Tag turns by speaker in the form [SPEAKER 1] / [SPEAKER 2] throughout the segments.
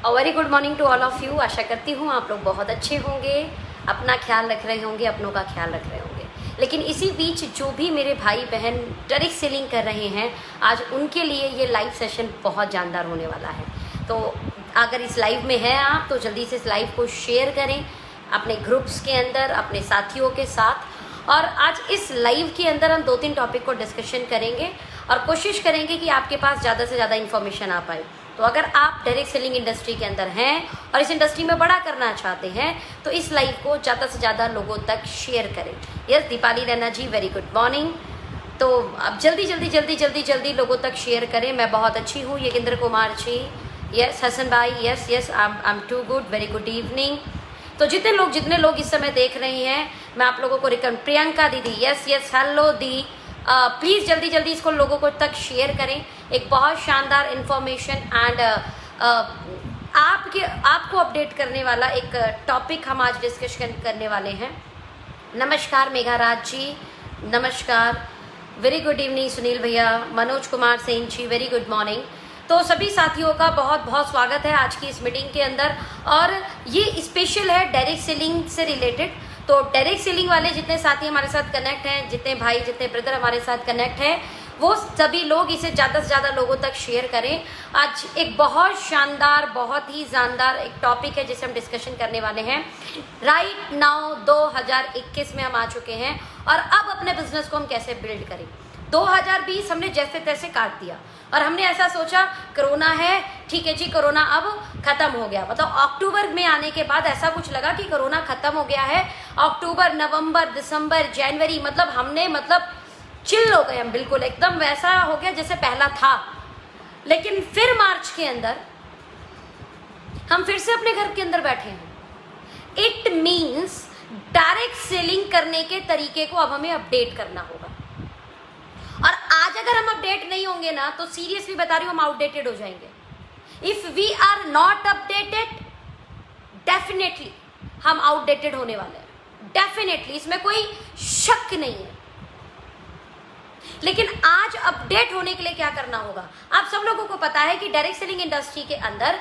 [SPEAKER 1] Very good morning to all of you. आशा करती हूँ आप लोग बहुत अच्छे होंगे, अपना ख्याल रख रहे होंगे, अपनों का ख्याल रख रहे होंगे। लेकिन इसी बीच जो भी मेरे भाई बहन डायरेक्ट सेलिंग कर रहे हैं, आज उनके लिए ये लाइव सेशन बहुत जानदार होने वाला है। तो अगर इस लाइव में हैं आप तो जल्दी से इस लाइव को शेयर करें अपने ग्रुप्स के अंदर, अपने साथियों के साथ। और आज इस लाइव के अंदर हम 2-3 टॉपिक को डिस्कशन करेंगे और कोशिश करेंगे कि आपके पास ज़्यादा से ज़्यादा इन्फॉर्मेशन आ पाए। तो अगर आप डायरेक्ट सेलिंग इंडस्ट्री के अंदर हैं और इस इंडस्ट्री में बड़ा करना चाहते हैं तो इस लाइव को ज़्यादा से ज़्यादा लोगों तक शेयर करें। यस दीपाली रैना जी, वेरी गुड मॉर्निंग। तो अब जल्दी लोगों तक शेयर करें। मैं बहुत अच्छी हूँ। योगेंद्र कुमार जी, यस हसन भाई, yes I am too good, very good evening. तो जितने लोग इस समय देख रहे हैं, मैं आप लोगों को प्रियंका दीदी, यस हेलो दी, प्लीज़ जल्दी इसको लोगों को तक शेयर करें। एक बहुत शानदार इन्फॉर्मेशन एंड आपको अपडेट करने वाला एक टॉपिक हम आज डिस्कशन करने वाले हैं। नमस्कार मेघाराज जी, नमस्कार, वेरी गुड इवनिंग सुनील भैया, मनोज कुमार सेन जी, वेरी गुड मॉर्निंग। तो सभी साथियों का बहुत बहुत स्वागत है आज की इस मीटिंग के अंदर। और ये स्पेशल है डायरेक्ट सेलिंग से रिलेटेड। तो डायरेक्ट सेलिंग वाले जितने साथी हमारे साथ कनेक्ट हैं, जितने भाई जितने ब्रदर हमारे साथ कनेक्ट हैं, वो सभी लोग इसे ज़्यादा से ज़्यादा लोगों तक शेयर करें। आज एक बहुत शानदार, बहुत ही जानदार एक टॉपिक है जिसे हम डिस्कशन करने वाले हैं। राइट नाउ 2021 में हम आ चुके हैं और अब अपने बिजनेस को हम कैसे बिल्ड करें। 2020 हमने जैसे तैसे काट दिया और हमने ऐसा सोचा कोरोना है, ठीक है जी, कोरोना अब खत्म हो गया। मतलब अक्टूबर में आने के बाद ऐसा कुछ लगा कि कोरोना खत्म हो गया है। अक्टूबर, नवंबर, दिसंबर, जनवरी, मतलब हमने चिल हो गए हम, बिल्कुल एकदम वैसा हो गया जैसे पहला था। लेकिन फिर मार्च के अंदर हम फिर से अपने घर के अंदर बैठे हैं। इट मीन्स डायरेक्ट सेलिंग करने के तरीके को अब हमें अपडेट करना होगा। और आज अगर हम अपडेट नहीं होंगे ना, तो सीरियसली बता रही हूँ, हम आउटडेटेड हो जाएंगे। If we are not updated, definitely हम आउटडेटेड होने वाले हैं, डेफिनेटली, इसमें कोई शक नहीं है। लेकिन आज अपडेट होने के लिए क्या करना होगा? आप सब लोगों को पता है कि डायरेक्ट सेलिंग इंडस्ट्री के अंदर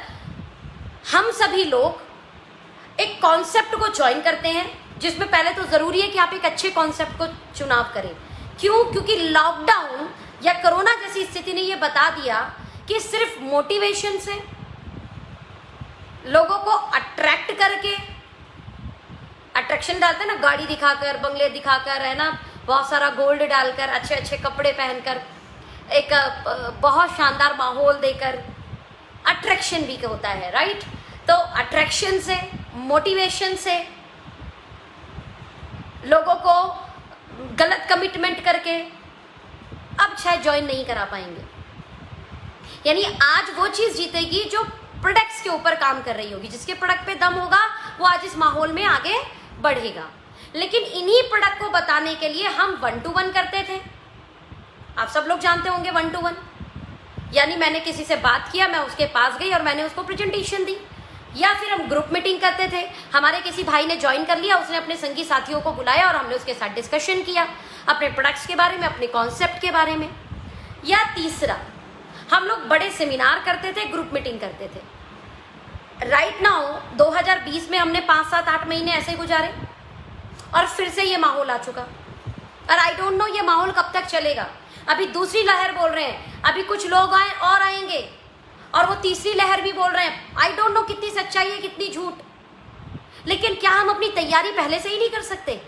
[SPEAKER 1] हम सभी लोग एक कॉन्सेप्ट को ज्वाइन करते हैं, जिसमें पहले तो जरूरी है कि आप एक अच्छे कॉन्सेप्ट को चुनाव करें। क्यों? क्योंकि लॉकडाउन या कोरोना जैसी स्थिति ने यह बता दिया कि सिर्फ मोटिवेशन से, लोगों को अट्रैक्ट करके, अट्रैक्शन डालते हैं ना, गाड़ी दिखाकर, बंगले दिखाकर, है ना, बहुत सारा गोल्ड डालकर, अच्छे अच्छे कपड़े पहनकर, एक बहुत शानदार माहौल देकर, अट्रैक्शन भी होता है, राइट। तो अट्रैक्शन से, मोटिवेशन से, लोगों को गलत कमिटमेंट करके अब शायद ज्वाइन नहीं करा पाएंगे। यानी आज वो चीज जीतेगी जो प्रोडक्ट्स के ऊपर काम कर रही होगी, जिसके प्रोडक्ट पे दम होगा वो आज इस माहौल में आगे बढ़ेगा। लेकिन इन्हीं प्रोडक्ट को बताने के लिए हम 1-to-1 करते थे। आप सब लोग जानते होंगे 1-to-1, यानी मैंने किसी से बात किया, मैं उसके पास गई और मैंने उसको प्रेजेंटेशन दी। या फिर हम ग्रुप मीटिंग करते थे, हमारे किसी भाई ने ज्वाइन कर लिया, उसने अपने संगी साथियों को बुलाया और हमने उसके साथ डिस्कशन किया अपने प्रोडक्ट्स के बारे में, अपने कॉन्सेप्ट के बारे में। या तीसरा, हम लोग बड़े सेमिनार करते थे, ग्रुप मीटिंग करते थे। राइट नाउ 2020 में हमने 5-7-8 महीने ऐसे ही गुजारे और फिर से ये माहौल आ चुका। और आई डोंट नो ये माहौल कब तक चलेगा। अभी दूसरी लहर बोल रहे हैं, अभी कुछ लोग आए और आएंगे, और वो तीसरी लहर भी बोल रहे हैं। आई डोंट नो कितनी सच्चाई है, कितनी झूठ। लेकिन क्या हम अपनी तैयारी पहले से ही नहीं कर सकते?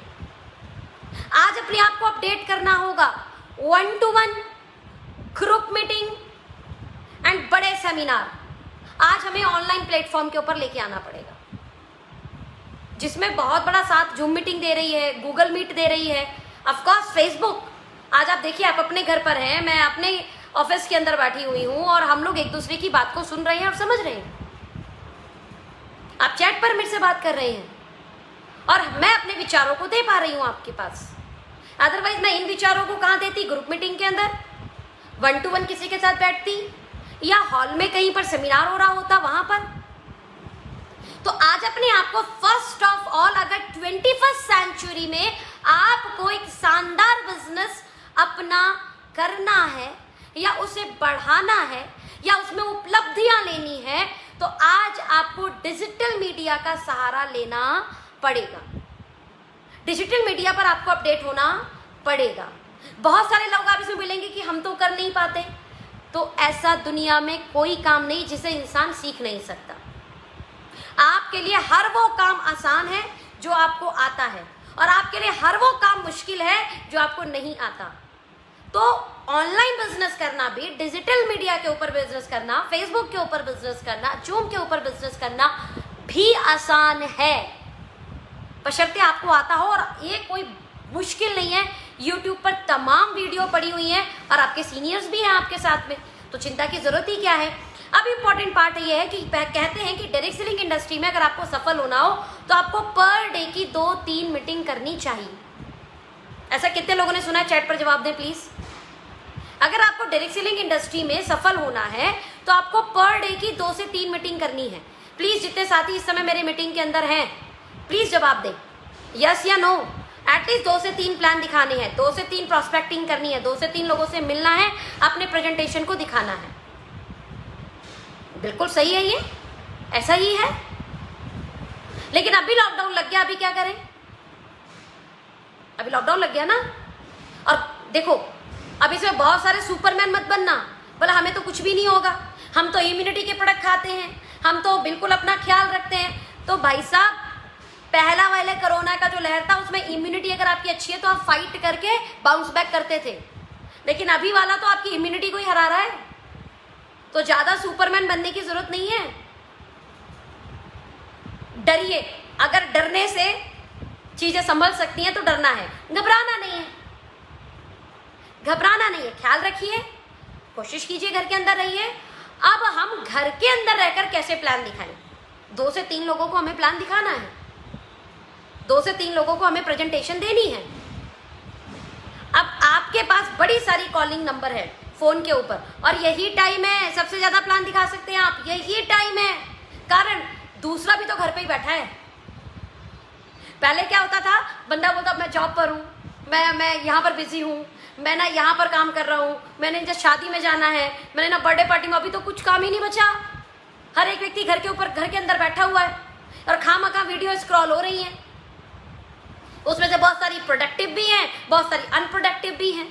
[SPEAKER 1] आज अपने आप को अपडेट करना होगा। 1-to-1, ग्रुप मीटिंग एंड बड़े सेमिनार आज हमें ऑनलाइन प्लेटफॉर्म के ऊपर लेके आना पड़ेगा, जिसमें बहुत बड़ा साथ जूम मीटिंग दे रही है, गूगल मीट दे रही है, ऑफकोर्स फेसबुक। आज आप देखिए, आप अपने घर पर हैं, मैं अपने ऑफिस के अंदर बैठी हुई हूं और हम लोग एक दूसरे की बात को सुन रहे हैं और समझ रहे हैं। आप चैट पर मेरे से बात कर रहे हैं और मैं अपने विचारों को दे पा रही हूं आपके पास। अदरवाइज मैं इन विचारों को कहाँ देती? ग्रुप मीटिंग के अंदर, 1-to-1 किसी के साथ बैठती, या हॉल में कहीं पर सेमिनार हो रहा होता, वहां पर। तो आज अपने आप को फर्स्ट ऑफ ऑल, अगर 21st सेंचुरी में आपको एक शानदार बिजनेस अपना करना है या उसे बढ़ाना है या उसमें उपलब्धियां लेनी है, तो आज आपको डिजिटल मीडिया का सहारा लेना पड़ेगा। डिजिटल मीडिया पर आपको अपडेट होना पड़ेगा। बहुत सारे लोग आप इसमें मिलेंगे कि हम तो कर नहीं पाते, तो ऐसा दुनिया में कोई काम नहीं जिसे इंसान सीख नहीं सकता। आपके लिए हर वो काम आसान है जो आपको आता है, और आपके लिए हर वो काम मुश्किल है जो आपको नहीं आता। तो ऑनलाइन बिजनेस करना भी, डिजिटल मीडिया के ऊपर बिजनेस करना, फेसबुक के ऊपर बिजनेस करना, जूम के ऊपर बिजनेस करना भी आसान है, बशर्ते आपको आता हो। और ये कोई मुश्किल नहीं है। यूट्यूब पर तमाम वीडियो पड़ी हुई हैं और आपके सीनियर्स भी हैं आपके साथ में, तो चिंता की जरूरत ही क्या है। अब इम्पॉर्टेंट पार्ट ये है कि कहते हैं कि डायरेक्ट सेलिंग इंडस्ट्री में अगर आपको सफल होना हो तो आपको पर डे की 2-3 मीटिंग करनी चाहिए। ऐसा कितने लोगों ने सुना है? चैट पर जवाब दें प्लीज। अगर आपको डायरेक्ट सेलिंग इंडस्ट्री में सफल होना है तो आपको पर डे की 2 से 3 मीटिंग करनी है। प्लीज जितने साथी इस समय मेरे मीटिंग के अंदर हैं, प्लीज जवाब दें, यस या नो। एटलीस्ट 2 से 3 प्लान दिखाने हैं, 2 से 3 प्रॉस्पेक्टिंग करनी है, 2 से 3 लोगों से मिलना है, अपने प्रेजेंटेशन को दिखाना है। बिल्कुल सही है, ये ऐसा ही है। लेकिन अभी लॉकडाउन लग गया, अभी क्या करें? अभी लॉकडाउन लग गया ना। और देखो, अब इसमें बहुत सारे सुपरमैन मत बनना, बोला हमें तो कुछ भी नहीं होगा, हम तो इम्यूनिटी के प्रोडक्ट खाते हैं, हम तो बिल्कुल अपना ख्याल रखते हैं। तो भाई साहब, पहला वाले कोरोना का जो लहर था उसमें इम्यूनिटी अगर आपकी अच्छी है तो आप फाइट करके बाउंस बैक करते थे, लेकिन अभी वाला तो आपकी इम्यूनिटी को ही हरा रहा है। तो ज्यादा सुपरमैन बनने की जरूरत नहीं है। डरिए, अगर डरने से चीजें संभल सकती हैं तो डरना है, घबराना नहीं है। घबराना नहीं है, ख्याल रखिए, कोशिश कीजिए, घर के अंदर रहिए। अब हम घर के अंदर रहकर कैसे प्लान दिखाएं? 2 से 3 लोगों को हमें प्लान दिखाना है, 2 से 3 लोगों को हमें प्रेजेंटेशन देनी है। अब आपके पास बड़ी सारी कॉलिंग नंबर है फोन के ऊपर, और यही टाइम है सबसे ज्यादा प्लान दिखा सकते हैं आप, यही टाइम है। कारण दूसरा भी तो घर पे ही बैठा है। पहले क्या होता था, बंदा बोलता मैं जॉब पर हूँ, मैं यहाँ पर बिजी हूँ, मैं ना यहाँ पर काम कर रहा हूँ, मैंने जब शादी में जाना है, मैंने ना बर्थडे पार्टी में, अभी तो कुछ काम ही नहीं बचा। हर एक व्यक्ति घर के ऊपर, घर के अंदर बैठा हुआ है और खामखा वीडियो स्क्रॉल हो रही है। उसमें से बहुत सारी प्रोडक्टिव भी हैं, बहुत सारी अनप्रोडक्टिव भी हैं।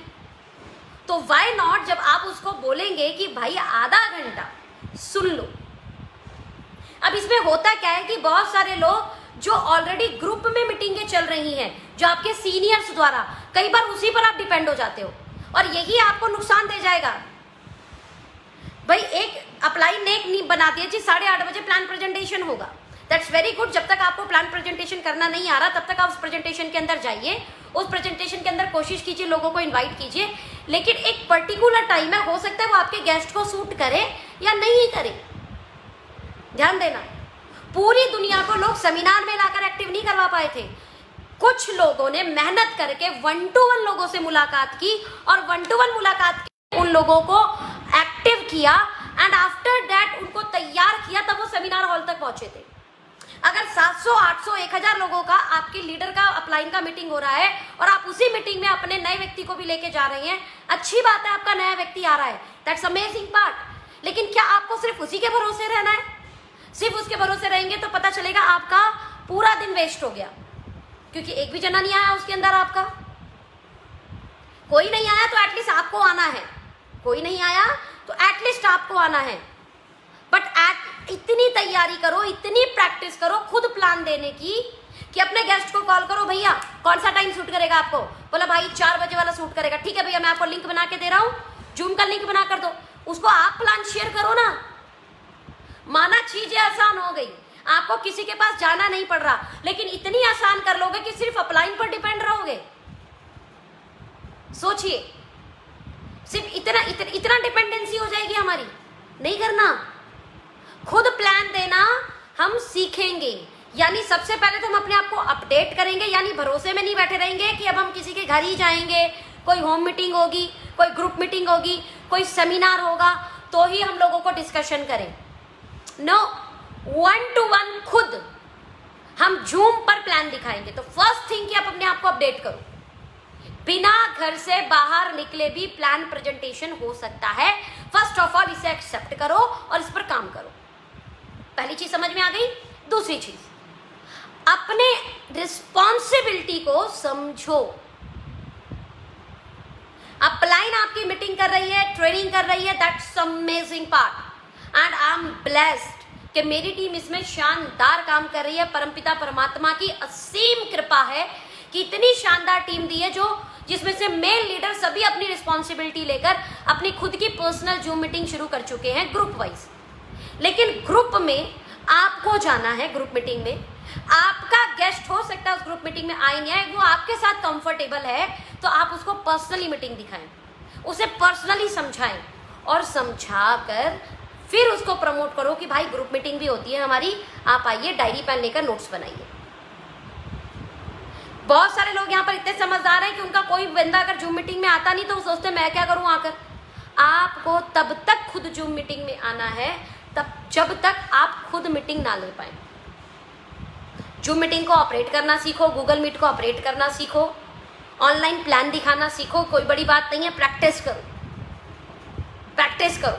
[SPEAKER 1] तो व्हाई नॉट, जब आप उसको बोलेंगे कि भाई आधा घंटा सुन लो। अब इसमें होता क्या है कि बहुत सारे लोग जो ऑलरेडी ग्रुप में मीटिंगें चल रही हैं, जो आपके सीनियर्स द्वारा, कई बार उसी पर आप डिपेंड हो जाते हो और यही आपको नुकसान दे जाएगा। भाई एक अपलाइन ने एक बना दिया जी 8:30 बजे प्लान प्रेजेंटेशन होगा, दैट्स वेरी गुड। जब तक आपको प्लान प्रेजेंटेशन करना नहीं आ रहा तब तक आप उस प्रेजेंटेशन के अंदर जाइए, उस प्रेजेंटेशन के अंदर कोशिश कीजिए, लोगों को इनवाइट कीजिए, लेकिन एक पर्टिकुलर टाइम है, हो सकता है वो आपके गेस्ट को सूट करे या नहीं करे। ध्यान देना, पूरी दुनिया को लोग सेमिनार में लाकर एक्टिव नहीं करवा पाए थे। कुछ लोगों ने मेहनत करके 1-to-1 लोगों से मुलाकात की और 1-to-1 मुलाकात की, उन लोगों को एक्टिव किया एंड आफ्टर दैट उनको तैयार किया, तब वो सेमिनार हॉल तक पहुंचे थे। अगर 700, 800, 1000 लोगों का आपके लीडर का अपलाइन का मीटिंग हो रहा है और आप उसी मीटिंग में अपने नए व्यक्ति को भी लेके जा रहे हैं, अच्छी बात है, आपका नया व्यक्ति आ रहा है, दैट्स अमेजिंग पार्ट। लेकिन क्या आपको सिर्फ उसी के भरोसे रहना है? सिर्फ उसके भरोसे रहेंगे तो पता चलेगा आपका पूरा दिन वेस्ट हो गया, क्योंकि एक भी जना नहीं आया उसके अंदर। आपका कोई नहीं आया तो एटलीस्ट आपको आना है, कोई नहीं आया तो एटलीस्ट आपको आना है। बट इतनी तैयारी करो, इतनी प्रैक्टिस करो खुद प्लान देने की कि अपने गेस्ट को कॉल करो, भैया कौन सा टाइम सूट करेगा आपको? बोला भाई 4 बजे वाला सूट करेगा, ठीक है भैया मैं आपको लिंक बना के दे रहा हूँ, जूम का लिंक बना कर दो। उसको आप प्लान शेयर करो ना। माना चीजें आसान हो गई, आपको किसी के पास जाना नहीं पड़ रहा, लेकिन इतनी आसान कर लोगे कि सिर्फ अपलाइन पर डिपेंड रहोगे। सोचिए, सिर्फ इतना डिपेंडेंसी हो जाएगी हमारी। नहीं करना, खुद प्लान देना हम सीखेंगे। यानी सबसे पहले तो हम अपने आप को अपडेट करेंगे, यानी भरोसे में नहीं बैठे रहेंगे कि अब हम किसी के घर ही जाएंगे, कोई होम मीटिंग होगी, कोई ग्रुप मीटिंग होगी, कोई सेमिनार होगा तो ही हम लोगों को डिस्कशन करें। नो, 1-to-1 खुद हम जूम पर प्लान दिखाएंगे। तो फर्स्ट थिंग कि आप अपने आप को अपडेट करो, बिना घर से बाहर निकले भी प्लान प्रेजेंटेशन हो सकता है। फर्स्ट ऑफ ऑल इसे एक्सेप्ट करो और इस पर काम करो। पहली चीज समझ में आ गई। दूसरी चीज, अपने रिस्पॉन्सिबिलिटी को समझो। अपलाइन आपकी मीटिंग कर रही है, ट्रेनिंग कर रही है, that's amazing part and I am blessed कि मेरी टीम इसमें शानदार काम कर रही है। परमपिता परमात्मा की असीम कृपा है कि इतनी शानदार टीम दी है जिसमें से मेल लीडर सभी अपनी रिस्पॉन्सिबिलिटी लेकर अपनी खुद की पर्सनल जूम मीटिंग शुरू कर चुके हैं ग्रुप वाइज। लेकिन ग्रुप में आपको जाना है, ग्रुप मीटिंग में आपका गेस्ट हो सकता है उस ग्रुप मीटिंग में आए नहीं आए, वो आपके साथ कंफर्टेबल है तो आप उसको पर्सनली मीटिंग दिखाएं, उसे पर्सनली समझाएं और समझाकर फिर उसको प्रमोट करो कि भाई ग्रुप मीटिंग भी होती है हमारी, आप आइए, डायरी पेन लेकर नोट्स बनाइए। बहुत सारे लोग यहाँ पर इतने समझदार हैं कि उनका कोई बंदा अगर जूम मीटिंग में आता नहीं तो वो सोचते मैं क्या करूँ आकर। आपको तब तक खुद जूम मीटिंग में आना है तब जब तक आप खुद मीटिंग ना ले पाए। जूम मीटिंग को ऑपरेट करना सीखो, गूगल मीट को ऑपरेट करना सीखो, ऑनलाइन प्लान दिखाना सीखो, कोई बड़ी बात नहीं है, प्रैक्टिस करो, प्रैक्टिस करो।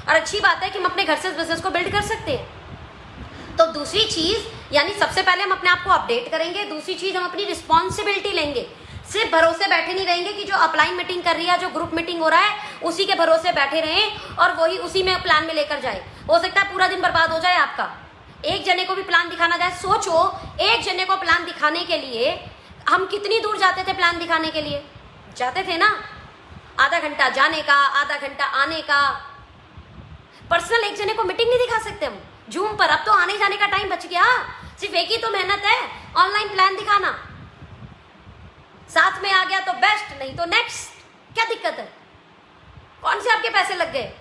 [SPEAKER 1] और अच्छी बात है कि हम अपने घर से बिजनेस को बिल्ड कर सकते हैं। तो दूसरी चीज, यानी सबसे पहले हम अपने आप को अपडेट करेंगे, दूसरी चीज हम अपनी रिस्पॉन्सिबिलिटी लेंगे। सिर्फ भरोसे बैठे नहीं रहेंगे कि जो अपलाइन मीटिंग कर रही है, जो ग्रुप मीटिंग हो रहा है उसी के भरोसे बैठे रहें और वही उसी में प्लान में लेकर जाए। हो सकता है पूरा दिन बर्बाद हो जाए आपका। एक जने को भी प्लान दिखाना जाए, सोचो एक जने को प्लान दिखाने के लिए हम कितनी दूर जाते थे। प्लान दिखाने के लिए जाते थे ना, आधा घंटा जाने का, आधा घंटा आने का। पर्सनल एक जने को मीटिंग नहीं दिखा सकते हम जूम पर। अब तो आने जाने का टाइम बच गया, सिर्फ एक ही तो मेहनत है, ऑनलाइन प्लान दिखाना। साथ में आ गया तो बेस्ट, नहीं तो नेक्स्ट। क्या दिक्कत है? कौन से आपके पैसे लग गए?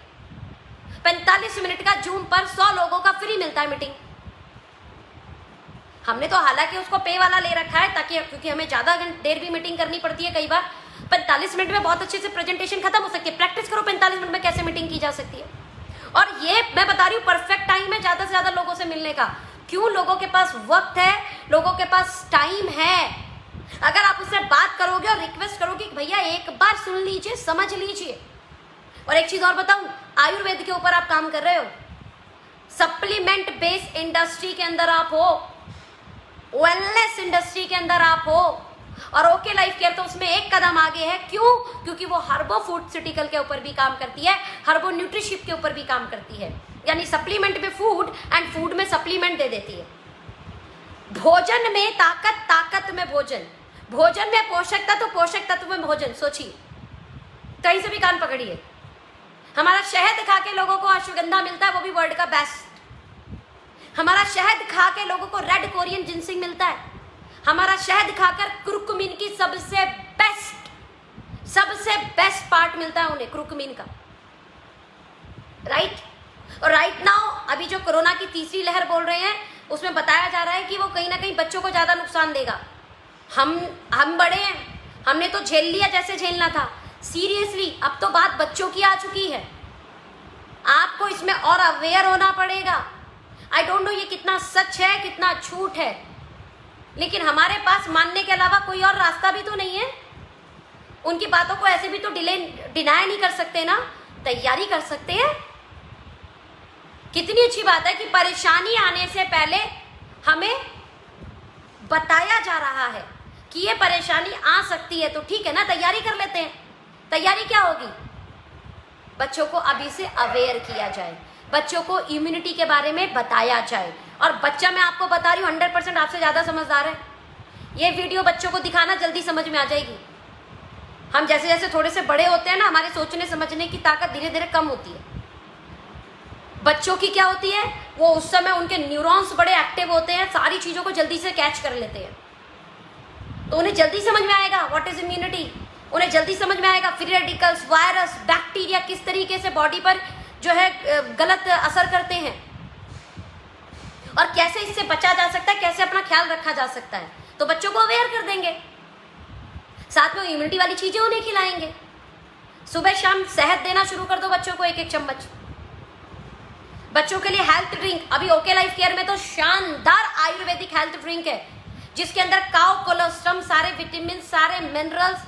[SPEAKER 1] 45 मिनट का जूम पर 100 लोगों का फ्री मिलता है मीटिंग। हमने तो हालांकि उसको पे वाला ले रखा है ताकि, क्योंकि हमें ज्यादा देर भी मीटिंग करनी पड़ती है कई बार। 45 मिनट में बहुत अच्छे से प्रेजेंटेशन खत्म हो सकती है। प्रैक्टिस करो 45 मिनट में कैसे मीटिंग की जा सकती है। और ये मैं बता रही हूँ परफेक्ट टाइम है ज्यादा से ज्यादा लोगों से मिलने का। क्यों? लोगों के पास वक्त है, लोगों के पास टाइम है। अगर आप उससे बात करोगे और रिक्वेस्ट करोगे कि भैया एक बार सुन लीजिए, समझ लीजिए। और एक चीज और बताऊं, आयुर्वेद के ऊपर आप काम कर रहे हो, सप्लीमेंट बेस्ड इंडस्ट्री के अंदर आप हो, वेलनेस इंडस्ट्री के अंदर आप हो, और ओके लाइफ केयर तो उसमें एक कदम आगे है। क्यों? क्योंकि वो हर्बो फूडसिटिकल के ऊपर भी काम करती है, हर्बो न्यूट्रिशिप के ऊपर भी काम करती है, यानी सप्लीमेंट में फूड एंड फूड में सप्लीमेंट दे देती है। भोजन में ताकत, ताकत में भोजन, भोजन में पोषक तत्व, पोषक तत्व में भोजन। सोचिए, कहीं से भी कान पकड़िए। हमारा शहद खा के लोगों को अश्वगंधा मिलता है, वो भी वर्ल्ड का बेस्ट। हमारा शहद खा के लोगों को रेड कोरियन जिनसिंग मिलता है। हमारा शहद खाकर कुर्कुमिन की सबसे बेस्ट पार्ट मिलता है उन्हें, कुर्कुमिन का, राइट। और राइट नाउ अभी जो कोरोना की तीसरी लहर बोल रहे हैं उसमें बताया जा रहा है कि वो कहीं ना कहीं बच्चों को ज्यादा नुकसान देगा। हम बड़े हैं, हमने तो झेल लिया जैसे झेलना था। सीरियसली अब तो बात बच्चों की आ चुकी है। आपको इसमें और अवेयर होना पड़ेगा। आई डोंट नो ये कितना सच है कितना झूठ है, लेकिन हमारे पास मानने के अलावा कोई और रास्ता भी तो नहीं है। उनकी बातों को ऐसे भी तो डिनाई नहीं कर सकते ना, तैयारी कर सकते हैं। कितनी अच्छी बात है कि परेशानी आने से पहले हमें बताया जा रहा है कि ये परेशानी आ सकती है, तो ठीक है ना, तैयारी कर लेते हैं। तैयारी क्या होगी? बच्चों को अभी से अवेयर किया जाए, बच्चों को इम्यूनिटी के बारे में बताया जाए। और बच्चा, मैं आपको बता रही हूँ, 100% आपसे ज़्यादा समझदार है। ये वीडियो बच्चों को दिखाना जल्दी समझ में आ जाएगी। हम जैसे जैसे थोड़े से बड़े होते हैं ना, हमारे सोचने समझने की ताकत धीरे धीरे कम होती है। बच्चों की क्या होती है, वो उस समय उनके न्यूरॉन्स बड़े एक्टिव होते हैं, सारी चीज़ों को जल्दी से कैच कर लेते हैं, तो उन्हें जल्दी समझ में आएगा व्हाट इज इम्यूनिटी। उन्हें जल्दी समझ में आएगा फ्री रेडिकल्स, वायरस, बैक्टीरिया किस तरीके से बॉडी पर जो है गलत असर करते हैं और कैसे इससे बचा जा सकता है, कैसे अपना ख्याल रखा जा सकता है। तो बच्चों को अवेयर कर देंगे, साथ में इम्यूनिटी वाली चीजें उन्हें खिलाएंगे। सुबह शाम शहद देना शुरू कर दो बच्चों को, 1-1 चम्मच। बच्चों के लिए हेल्थ ड्रिंक, अभी ओके लाइफ केयर में तो शानदार आयुर्वेदिक हेल्थ ड्रिंक है जिसके अंदर काउ कोलोस्ट्रम, सारे विटामिन, सारे minerals,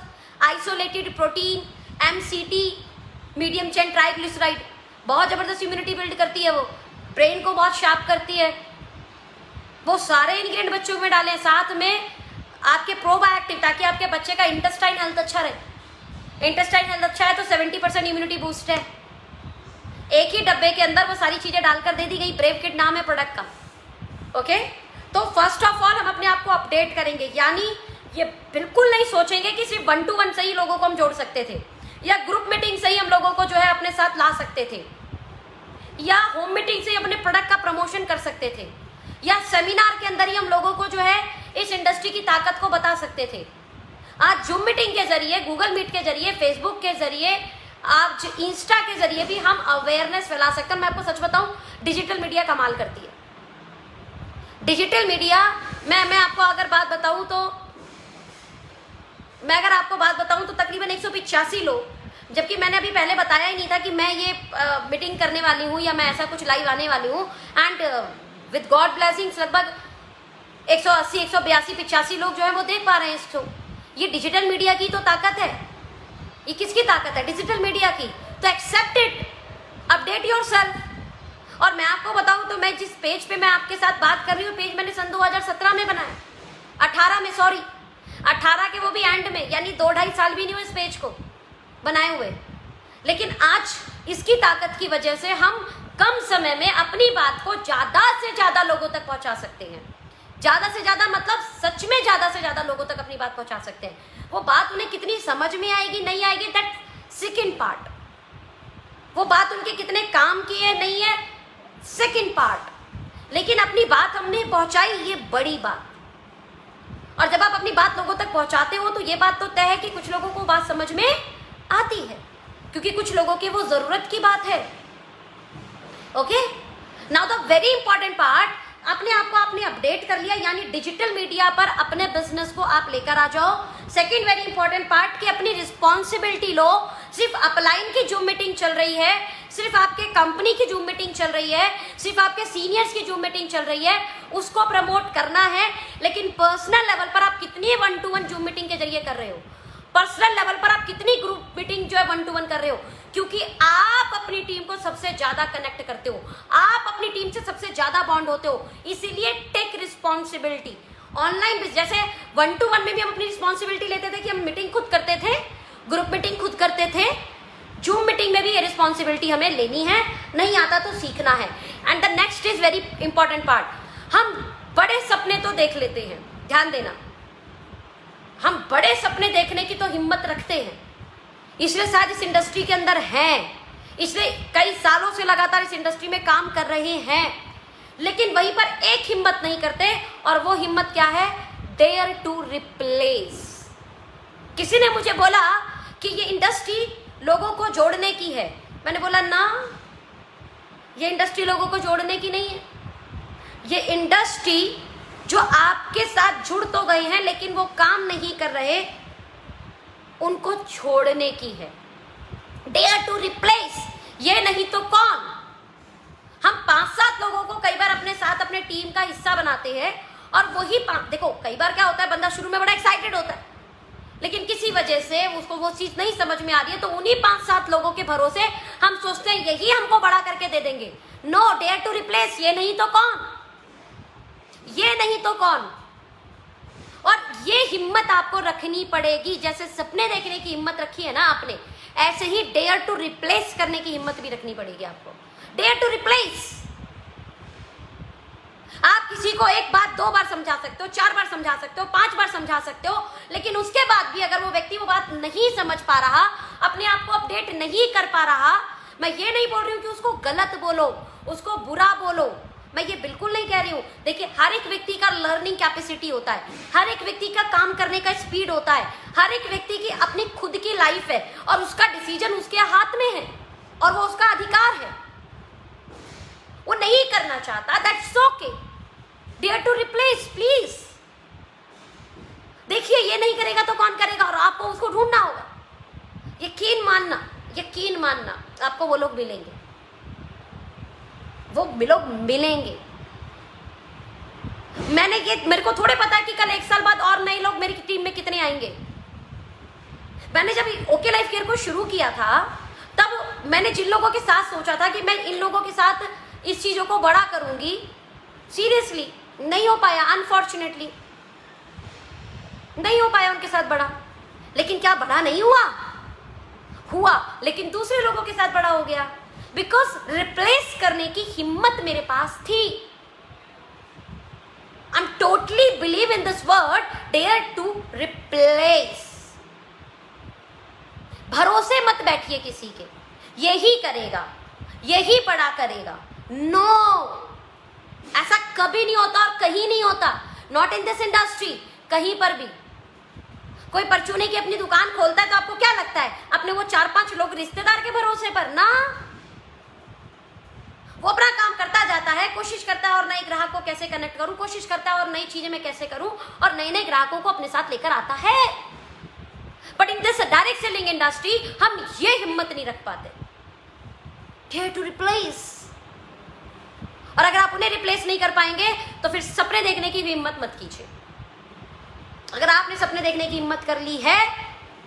[SPEAKER 1] isolated protein, MCT, medium chain triglyceride, बहुत जबरदस्त इम्यूनिटी बिल्ड करती है वो। ब्रेन को बहुत शार्प करती है। वो सारे इंग्रेडिएंट बच्चों में डालें, साथ में आपके प्रोबायोटिक, ताकि आपके बच्चे का इंटेस्टाइन हेल्थ अच्छा रहे। इंटेस्टाइन हेल्थ अच्छा है तो 70% इम्यूनिटी बूस्ट है। एक ही डब्बे के अंदर वो सारी चीजें डालकर दे दी गई। ब्रेव किट नाम है प्रोडक्ट का। ओके, तो फर्स्ट ऑफ ऑल हम अपने आप को अपडेट करेंगे, यानी ये बिल्कुल नहीं सोचेंगे कि सिर्फ 1 to 1 से ही लोगों को हम जोड़ सकते थे, या ग्रुप मीटिंग से ही हम लोगों को जो है अपने साथ ला सकते थे, या होम मीटिंग से ही अपने प्रोडक्ट का प्रमोशन कर सकते थे, या सेमिनार के अंदर ही हम लोगों को जो है इस इंडस्ट्री की ताकत को बता सकते थे। आज जूम मीटिंग के जरिए, गूगल मीट के जरिए, फेसबुक के जरिए, आज इंस्टा के जरिए भी हम अवेयरनेस फैला सकते हैं। मैं आपको सच बताऊं, डिजिटल मीडिया कमाल करती है। डिजिटल मीडिया, मैं आपको अगर बात बताऊं तो तकरीबन 185 लोग, जबकि मैंने अभी पहले बताया ही नहीं था कि मैं ये मीटिंग करने वाली हूँ या मैं ऐसा कुछ लाइव आने वाली हूँ। एंड विद गॉड ब्लेसिंग्स लगभग 180, 182, 85 लोग जो है वो देख पा रहे हैं इसको। ये डिजिटल मीडिया की तो ताकत है। ये किसकी ताकत है? डिजिटल मीडिया की। तो एक्सेप्ट इट, अपडेट योरसेल्फ। और मैं आपको बताऊं तो मैं जिस पेज पे मैं आपके साथ बात कर रही हूँ, पेज मैंने सन 2017 में बनाया, 18 के वो भी एंड में, यानी 2-2.5 साल भी नहीं हुए इस पेज को बनाए हुए। लेकिन आज इसकी ताकत की वजह से हम कम समय में अपनी बात को ज्यादा से ज्यादा लोगों तक पहुंचा सकते हैं। ज्यादा से ज्यादा मतलब सच में ज्यादा से ज्यादा लोगों तक अपनी बात पहुंचा सकते हैं। वो बात उन्हें कितनी समझ में आएगी नहीं आएगी, दैट सेकंड पार्ट। वो बात उनके कितने काम की है नहीं है, सेकंड पार्ट। लेकिन अपनी बात हमने पहुंचाई, ये बड़ी बात। और जब आप अपनी बात लोगों तक पहुंचाते हो तो ये बात तो तय है कि कुछ लोगों को बात समझ में आती है, क्योंकि कुछ लोगों की वो जरूरत की बात है। Okay, now the very important part, अपने आप को आपने अपडेट कर लिया, यानी डिजिटल मीडिया पर अपने बिजनेस को आप लेकर आ जाओ। सेकंड वेरी इंपॉर्टेंट पार्ट कि अपनी रिस्पॉन्सिबिलिटी लो। सिर्फ अपलाइन की जूम मीटिंग चल रही है, सिर्फ आपके कंपनी की जूम मीटिंग चल रही है, सिर्फ आपके सीनियर्स की जूम मीटिंग चल रही है, उसको प्रमोट करना है। लेकिन पर्सनल लेवल पर आप कितनी 1 to 1 जूम मीटिंग के जरिए कर रहे हो? पर्सनल लेवल पर आप कितनी ग्रुप मीटिंग जो है 1 to 1 कर रहे हो? क्योंकि आप अपनी टीम को सबसे ज्यादा कनेक्ट करते हो, आप अपनी टीम से सबसे ज्यादा बॉन्ड होते हो। इसीलिए टेक रिस्पॉन्सिबिलिटी। ऑनलाइन जैसे 1 to 1 में भी हम अपनी रिस्पॉन्सिबिलिटी लेते थे कि हम मीटिंग खुद करते थे, ग्रुप मीटिंग खुद करते थे, जूम मीटिंग में भी ये रिस्पॉन्सिबिलिटी हमें लेनी है। नहीं आता तो सीखना है। And the next is very important part, हम बड़े सपने तो देख लेते हैं, ध्यान देना, हम बड़े सपने देखने की तो हिम्मत रखते हैं, इसलिए शायद इस इंडस्ट्री के अंदर हैं, इसलिए कई सालों से लगातार इस इंडस्ट्री में काम कर रहे हैं। लेकिन वहीं पर एक हिम्मत नहीं करते, और वो हिम्मत क्या है? Dare to replace. किसी ने मुझे बोला कि ये इंडस्ट्री लोगों को जोड़ने की है। मैंने बोला ना, ये इंडस्ट्री लोगों को जोड़ने की नहीं है। ये इंडस्ट्री जो आपके साथ जुड़ तो गए हैं लेकिन वो काम नहीं कर रहे, उनको छोड़ने की है। डेयर टू रिप्लेस, ये नहीं तो कौन? हम 5-7 लोगों को कई बार अपने साथ अपने टीम का हिस्सा बनाते हैं, और वही देखो कई बार क्या होता है, बंदा शुरू में बड़ा एक्साइटेड होता है, लेकिन किसी वजह से उसको वो चीज नहीं समझ में आ रही है, तो उन्हीं 5-7 लोगों के भरोसे हम सोचते हैं यही हमको बड़ा करके दे देंगे। नो, डेयर टू रिप्लेस, ये नहीं तो कौन? ये नहीं तो कौन? और ये हिम्मत आपको रखनी पड़ेगी। जैसे सपने देखने की हिम्मत रखी है ना आपने, ऐसे ही डेयर टू रिप्लेस करने की हिम्मत भी रखनी पड़ेगी आपको। Dare to replace. आप किसी को एक बात 2 बार समझा सकते हो, 4 बार समझा सकते हो, 5 बार समझा सकते हो, लेकिन उसके बाद भी अगर वो व्यक्ति वो बात नहीं समझ पा रहा, अपने आप को अपडेट नहीं कर पा रहा, मैं ये नहीं बोल रही हूं कि उसको गलत बोलो, उसको बुरा बोलो, मैं ये बिल्कुल नहीं कह रही हूँ। देखिए, हर एक व्यक्ति का लर्निंग कैपेसिटी होता है, हर एक व्यक्ति का काम करने का स्पीड होता है, हर एक व्यक्ति की अपनी खुद की लाइफ है, और उसका डिसीजन उसके हाथ में है, और वो उसका अधिकार है। वो नहीं करना चाहता, that's okay. Dare to replace, please. देखिए, ये नहीं करेगा तो कौन करेगा, और आपको उसको ढूंढना होगा। यकीन मानना आपको वो लोग मिलेंगे, वो लोग मिलेंगे। मेरे को थोड़े पता है कि कल 1 साल बाद और नए लोग मेरी टीम में कितने आएंगे। मैंने जब ओके लाइफ केयर को शुरू किया था, तब मैंने जिन लोगों के साथ सोचा था कि मैं इन लोगों के साथ इस चीज़ों को बड़ा करूँगी, सीरियसली नहीं हो पाया, अनफॉर्चुनेटली नहीं हो पाया उनके साथ बड़ा। लेकिन क्या बड़ा नहीं हुआ, लेकिन दूसरे लोगों के साथ बड़ा हो गया, बिकॉज रिप्लेस करने की हिम्मत मेरे पास थी। I am totally believe in this word, dare to replace. भरोसे मत बैठिए किसी के, यही करेगा, यही बड़ा करेगा। नो, ऐसा कभी नहीं होता और कहीं नहीं होता, नॉट इन दिस इंडस्ट्री, कहीं पर भी। कोई परचूने की अपनी दुकान खोलता है तो आपको क्या लगता है, अपने वो 4-5 लोग रिश्तेदार के भरोसे पर ना, वो अपना काम करता जाता है, कोशिश करता है और नए ग्राहक को कैसे कनेक्ट करूं, कोशिश करता है और नई चीजें मैं कैसे करूं और नए नए ग्राहकों को अपने साथ लेकर आता है। But in this direct selling industry हम ये हिम्मत नहीं रख पाते, डेयर टू रिप्लेस। और अगर आप उन्हें रिप्लेस नहीं कर पाएंगे तो फिर सपने देखने की भी हिम्मत मत कीजिए। अगर आपने सपने देखने की हिम्मत कर ली है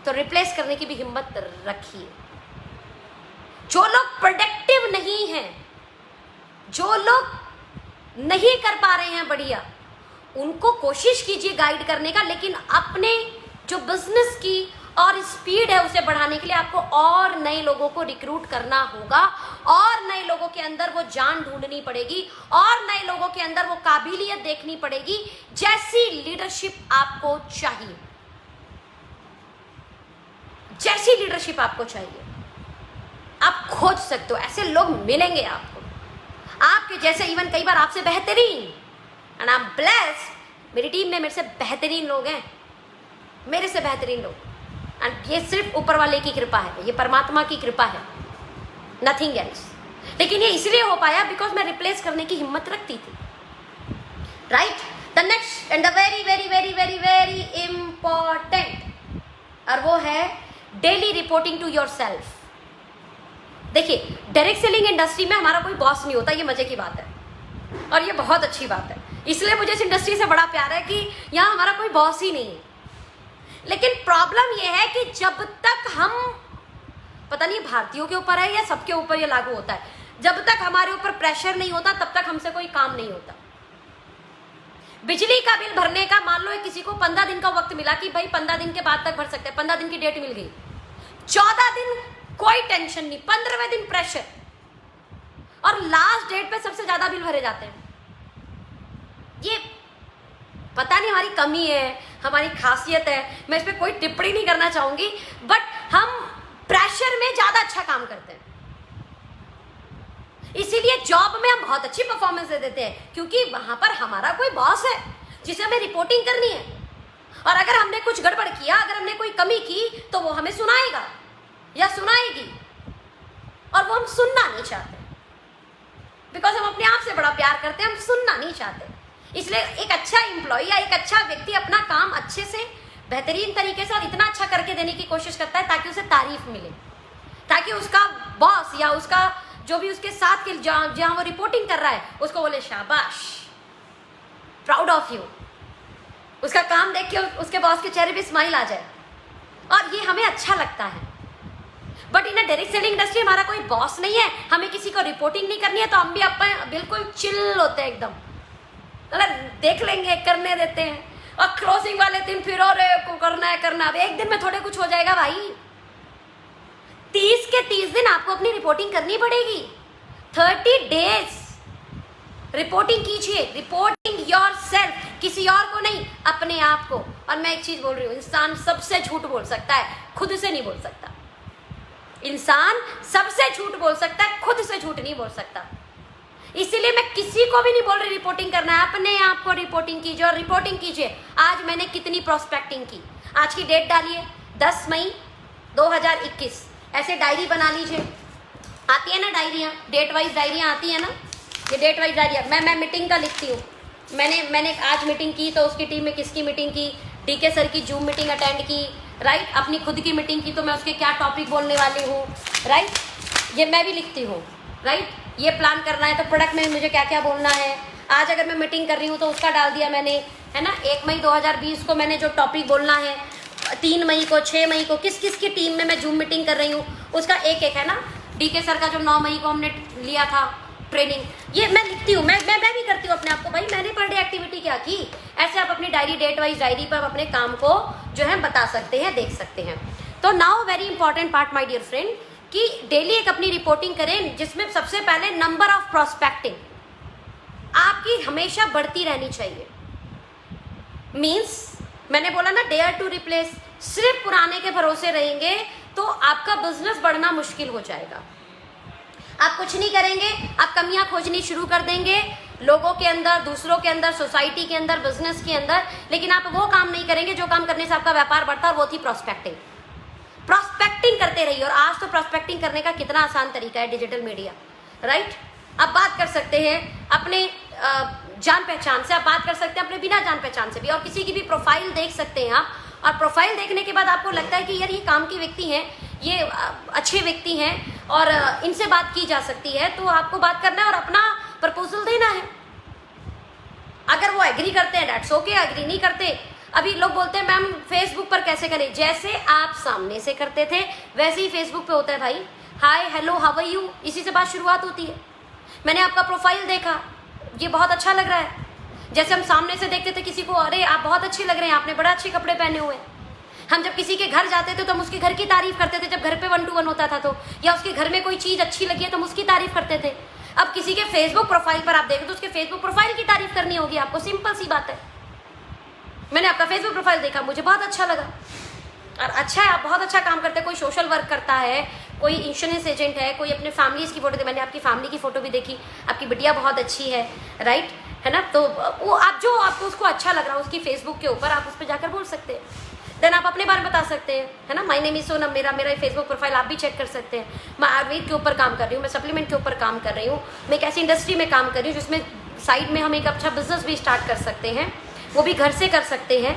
[SPEAKER 1] तो रिप्लेस करने की भी हिम्मत रखिए। जो लोग प्रोडक्टिव नहीं हैं, जो लोग नहीं कर पा रहे हैं बढ़िया, उनको कोशिश कीजिए गाइड करने का, लेकिन अपने जो बिजनेस की और स्पीड है उसे बढ़ाने के लिए आपको और नए लोगों को रिक्रूट करना होगा, और नए लोगों के अंदर वो जान ढूंढनी पड़ेगी, और नए लोगों के अंदर वो काबिलियत देखनी पड़ेगी, जैसी लीडरशिप आपको चाहिए, जैसी लीडरशिप आपको चाहिए। आप खोज सकते हो, ऐसे लोग मिलेंगे आपको, आपके जैसे, इवन कई बार आपसे बेहतरीन। एंड आई एम ब्लेस्ड, मेरी टीम में मेरे से बेहतरीन लोग हैं, मेरे से बेहतरीन लोग। एंड ये सिर्फ ऊपर वाले की कृपा है, ये परमात्मा की कृपा है, नथिंग एल्स। लेकिन ये इसलिए हो पाया बिकॉज मैं रिप्लेस करने की हिम्मत रखती थी, right. The next and the very very very very very important, और वो है daily reporting to yourself. देखिए, डायरेक्ट सेलिंग इंडस्ट्री में हमारा कोई बॉस नहीं होता, ये मजे की बात है और ये बहुत अच्छी बात है। इसलिए मुझे इस इंडस्ट्री से बड़ा प्यार है कि यहाँ हमारा कोई बॉस ही नहीं है। लेकिन प्रॉब्लम ये है कि जब तक हम, पता नहीं भारतीयों के ऊपर है या सबके ऊपर ये लागू होता है, जब तक हमारे ऊपर प्रेशर नहीं होता तब तक हमसे कोई काम नहीं होता। बिजली का बिल भरने का मान लो किसी को 15 दिन का वक्त मिला कि भाई 15 दिन के बाद तक भर सकते हैं, 15 दिन की डेट मिल गई, 14 दिन कोई टेंशन नहीं, 15वें दिन प्रेशर, और लास्ट डेट पे सबसे ज्यादा बिल भरे जाते हैं। ये पता नहीं हमारी कमी है, हमारी खासियत है, मैं इस पर कोई टिप्पणी नहीं करना चाहूंगी, बट हम प्रेशर में ज्यादा अच्छा काम करते हैं। इसीलिए जॉब में हम बहुत अच्छी परफॉर्मेंस दे देते हैं, क्योंकि वहां पर हमारा कोई बॉस है जिसे हमें रिपोर्टिंग करनी है, और अगर हमने कुछ गड़बड़ किया, अगर हमने कोई कमी की, तो वो हमें सुनाएगा या सुनाएगी, और वो हम सुनना नहीं चाहते, बिकॉज हम अपने आप से बड़ा प्यार करते हैं, हम सुनना नहीं चाहते। इसलिए एक अच्छा एम्प्लॉय या एक अच्छा व्यक्ति अपना काम अच्छे से, बेहतरीन तरीके से और इतना अच्छा करके देने की कोशिश करता है ताकि उसे तारीफ मिले, ताकि उसका बॉस या उसका जो भी उसके साथ के जहां वो रिपोर्टिंग कर रहा है उसको बोले शाबाश, प्राउड ऑफ यू, उसका काम देख के उसके बॉस के चेहरे पे स्माइल आ जाए, और ये हमें अच्छा लगता है। But in direct selling industry हमारा कोई बॉस नहीं है, हमें किसी को रिपोर्टिंग नहीं करनी है, तो हम भी अपन बिल्कुल चिल होते हैं एकदम, मतलब देख लेंगे, करने देते हैं, और क्लोजिंग वाले दिन फिर और करना है करना, अब एक दिन में थोड़े कुछ हो जाएगा भाई, 30 के 30 दिन आपको अपनी रिपोर्टिंग करनी पड़ेगी, 30 डेज रिपोर्टिंग कीजिए, रिपोर्टिंग योर सेल्फ, किसी और को नहीं, अपने आप को। और मैं एक चीज बोल रही हूँ, इंसान सबसे झूठ बोल सकता है, खुद से नहीं बोल सकता। इंसान सबसे झूठ बोल सकता है, खुद से झूठ नहीं बोल सकता। इसीलिए मैं किसी को भी नहीं बोल रही रिपोर्टिंग करना है, अपने आप को रिपोर्टिंग कीजिए, और रिपोर्टिंग कीजिए आज मैंने कितनी प्रोस्पेक्टिंग की, आज की डेट डालिए 10 मई 2021, ऐसे डायरी बना लीजिए, आती है ना डायरियाँ, डेट वाइज डायरियाँ आती है ना, ये डेट वाइज डायरिया मैं मीटिंग का लिखती हूँ, मैंने आज मीटिंग की तो उसकी टीम में किसकी मीटिंग की, डीके सर की जूम मीटिंग अटेंड की, राइट, अपनी खुद की मीटिंग की तो मैं उसके क्या टॉपिक बोलने वाली हूँ, राइट, ये मैं भी लिखती हूँ, राइट, ये प्लान करना है तो प्रोडक्ट में मुझे क्या क्या बोलना है, आज अगर मैं मीटिंग कर रही हूँ तो उसका डाल दिया मैंने, है ना, 1 मई 2020 को मैंने जो टॉपिक बोलना है, 3 मई को, 6 मई को किस किस की टीम में मैं जूम मीटिंग कर रही हूँ उसका एक एक, है ना, डीके सर का जो 9 मई को हमने लिया था ट्रेनिंग, ये मैं लिखती हूँ, मैं भी करती हूँ अपने आप को, भाई मैंने पर डे एक्टिविटी क्या की। ऐसे आप अपनी डायरी, डेट वाइज डायरी पर अपने काम को जो है बता सकते हैं, देख सकते हैं। तो now very important part my dear friend, कि डेली एक अपनी रिपोर्टिंग करें, जिसमें सबसे पहले नंबर ऑफ प्रोस्पेक्टिंग आपकी हमेशा बढ़ती रहनी चाहिए। मीन्स मैंने बोला ना, डेयर टू रिप्लेस, सिर्फ पुराने के भरोसे रहेंगे तो आपका बिजनेस बढ़ना मुश्किल हो जाएगा। आप कुछ नहीं करेंगे, आप कमियां खोजनी शुरू कर देंगे लोगों के अंदर, दूसरों के अंदर, सोसाइटी के अंदर, बिजनेस के अंदर, लेकिन आप वो काम नहीं करेंगे जो काम करने से आपका व्यापार बढ़ता, और वो थी प्रोस्पेक्टिंग। प्रोस्पेक्टिंग करते रहिए। और आज तो प्रोस्पेक्टिंग करने का कितना आसान तरीका है, डिजिटल मीडिया, राइट। आप बात कर सकते हैं अपने जान पहचान से, आप बात कर सकते हैं अपने बिना जान पहचान से भी, और किसी की भी प्रोफाइल देख सकते हैं आप। और प्रोफाइल देखने के बाद आपको लगता है कि यार ये काम के व्यक्ति हैं, ये अच्छे व्यक्ति हैं और इनसे बात की जा सकती है, तो आपको बात करना है और अपना प्रपोजल देना है। अगर वो एग्री करते हैं दैट्स ओके, एग्री नहीं करते, अभी लोग बोलते हैं मैम फेसबुक पर कैसे करें, जैसे आप सामने से करते थे वैसे ही फेसबुक पे होता है भाई। हाय, हेलो, हाउ आर यू, इसी से बात शुरुआत होती है। मैंने आपका प्रोफाइल देखा, ये बहुत अच्छा लग रहा है। जैसे हम सामने से देखते थे किसी को, अरे आप बहुत अच्छे लग रहे हैं, आपने बड़ा अच्छे कपड़े पहने हुए। हम जब किसी के घर जाते थे तो हम उसके घर की तारीफ करते थे, जब घर पे 1 to 1 होता था तो, या उसके घर में कोई चीज अच्छी लगी है तो हम उसकी तारीफ करते थे। अब किसी के फेसबुक प्रोफाइल पर आप देखें तो उसके फेसबुक प्रोफाइल की तारीफ करनी होगी आपको, सिंपल सी बात है। मैंने आपका फेसबुक प्रोफाइल देखा, मुझे बहुत अच्छा लगा, और अच्छा है, आप बहुत अच्छा काम करते हैं। कोई सोशल वर्क करता है, कोई इंश्योरेंस एजेंट है, कोई अपने फैमिलीज की फोटो, मैंने आपकी फैमिली की फोटो भी देखी, आपकी बिटिया बहुत अच्छी है, राइट, है ना। तो वो आप जो आपको उसको अच्छा लग रहा है उसकी फेसबुक के ऊपर, आप उस पर जाकर बोल सकते हैं। देन आप अपने बारे में बता सकते हैं, है ना। माय नेम इज सोनम, मेरा फेसबुक प्रोफाइल आप भी चेक कर सकते हैं। मैं आयुर्वेद के ऊपर काम कर रही हूँ, मैं सप्लीमेंट के ऊपर काम कर रही हूँ, मैं एक ऐसी इंडस्ट्री में काम कर रही हूँ जिसमें साइड में हम एक अच्छा बिजनेस भी स्टार्ट कर सकते हैं, वो भी घर से कर सकते हैं,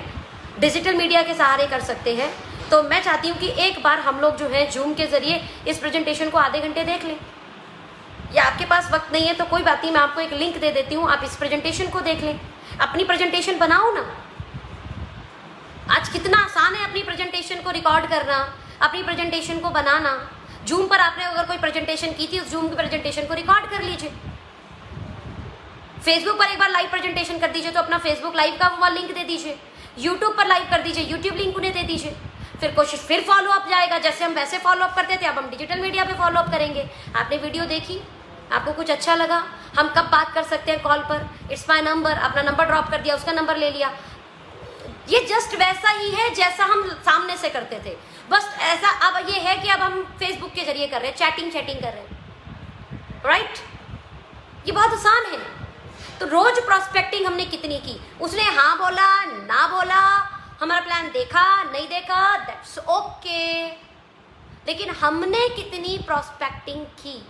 [SPEAKER 1] डिजिटल मीडिया के सहारे कर सकते हैं। तो मैं चाहती हूँ कि एक बार हम लोग जो है जूम के जरिए इस प्रेजेंटेशन को आधे घंटे देख लें, या आपके पास वक्त नहीं है तो कोई बात नहीं, मैं आपको एक लिंक दे देती हूँ, आप इस प्रेजेंटेशन को देख लें, अपनी प्रेजेंटेशन बनाओ ना। आज कितना आसान है अपनी प्रेजेंटेशन को रिकॉर्ड करना, अपनी प्रेजेंटेशन को बनाना। जूम पर आपने अगर कोई प्रेजेंटेशन की थी, उस जूम की प्रेजेंटेशन को रिकॉर्ड कर लीजिए। फेसबुक पर एक बार लाइव प्रेजेंटेशन कर दीजिए तो अपना फेसबुक लाइव का वो लिंक दे दीजिए, यूट्यूब पर लाइव कर दीजिए, यूट्यूब लिंक उन्हें दे दीजिए। फिर कोशिश, फिर फॉलो अप जाएगा, जैसे हम वैसे फॉलो अप करते थे, अब हम डिजिटल मीडिया पे फॉलो अप करेंगे। आपने वीडियो देखी, आपको कुछ अच्छा लगा, हम कब बात कर सकते हैं कॉल पर, इट्स माय नंबर, अपना नंबर ड्रॉप कर दिया, उसका नंबर ले लिया। ये जस्ट वैसा ही है जैसा हम सामने से करते थे, बस ऐसा अब ये है कि अब हम फेसबुक के जरिए कर रहे हैं, चैटिंग कर रहे हैं, राइट। ये बहुत आसान है। तो रोज प्रोस्पेक्टिंग हमने कितनी की, उसने हाँ बोला ना बोला, हमारा प्लान देखा नहीं देखा, दैट्स ओके, लेकिन हमने कितनी प्रोस्पेक्टिंग की।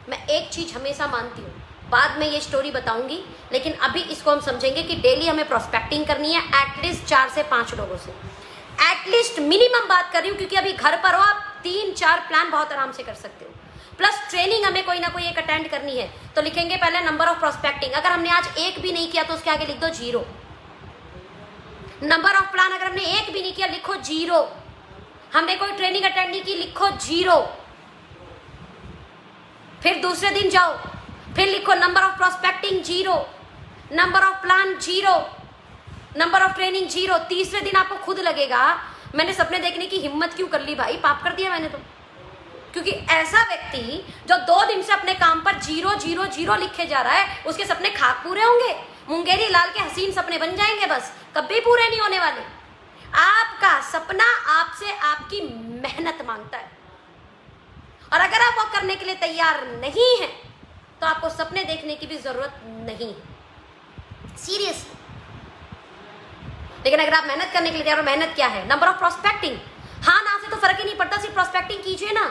[SPEAKER 1] मैं एक चीज हमेशा मानती हूँ, बाद में ये स्टोरी बताऊंगी, लेकिन अभी इसको हम समझेंगे कि डेली हमें प्रोस्पेक्टिंग करनी है एटलीस्ट 4 से 5 लोगों से, एटलीस्ट मिनिमम बात कर रही हूँ, क्योंकि अभी घर पर हो आप 3-4 प्लान बहुत आराम से कर सकते हो। प्लस ट्रेनिंग हमें कोई ना कोई एक अटेंड करनी है, तो लिखेंगे पहले नंबर ऑफ प्रोस्पेक्टिंग। अगर हमने आज एक भी नहीं किया तो उसके आगे लिख दो 0। नंबर ऑफ प्लान अगर हमने एक भी नहीं किया, लिखो 0। हमने कोई ट्रेनिंग अटेंड नहीं की, लिखो 0। फिर दूसरे दिन जाओ, फिर लिखो number of prospecting 0, number of plan 0, number of training 0। तीसरे दिन आपको खुद लगेगा मैंने सपने देखने की हिम्मत क्यों कर ली भाई, पाप कर दिया मैंने तो। क्योंकि ऐसा व्यक्ति जो 2 दिन से अपने काम पर 0 0 0 लिखे जा रहा है, उसके सपने खाक पूरे होंगे, मुंगेरी लाल के हसीन सपने बन जाएंगे, बस कभी पूरे नहीं होने वाले। आपका सपना आपसे आपकी मेहनत मांगता है, और अगर आप वो करने के लिए तैयार नहीं है तो आपको सपने देखने की भी जरूरत नहीं है, सीरियस। लेकिन अगर आप मेहनत करने के लिए तैयार हो, मेहनत क्या है, नंबर ऑफ प्रोस्पेक्टिंग, हाँ ना से तो फर्क ही नहीं पड़ता, सिर्फ प्रोस्पेक्टिंग कीजिए ना।